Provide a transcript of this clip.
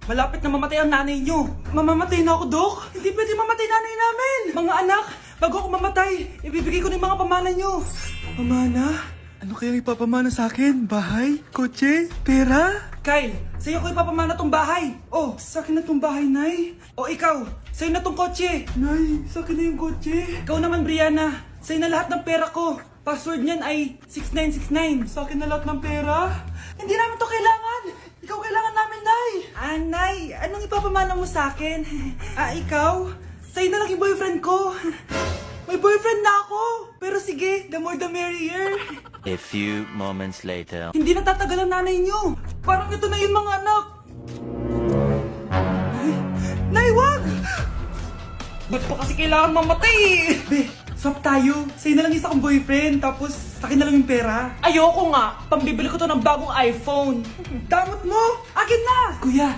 Malapit na mamatay ang nanay nyo. Mamamatay na ako, Dok. Hindi pwede mamatay nanay namin. Mga anak, bago ako mamatay, ibibigay ko na yung mga pamana nyo. Pamana? Ano kayang ipapamana sa akin? Bahay? Kotse? Pera? Kyle, sa'yo ko ipapamana tong bahay. Oh, sa akin na tong bahay, Nay. O ikaw, sa'yo na tong kotse. Nay, sa akin na yung kotse. Ikaw naman, Brianna, sa'yo na lahat ng pera ko. Password niyan ay 6969. Sa akin na lahat ng pera? Hindi namin to kailangan. Ikaw kailangan namin, Nay. Nay, anong ipapamana mo sa akin? Ikaw? Sa'yo na lang yung boyfriend ko. May boyfriend na ako. Pero sige, the more the merrier. A few moments later. Hindi na tatagal ang nanay niyo. Parang ito na yung mga anak. Nay, wag! Ba't pa kasi kailangan mamatay eh? Be, swap tayo. Sa'yo na lang isa kong boyfriend, tapos sa akin na lang yung pera. Ayoko nga. Pambibili ko to ng bagong iPhone. Damot mo! Akin na! Kuya,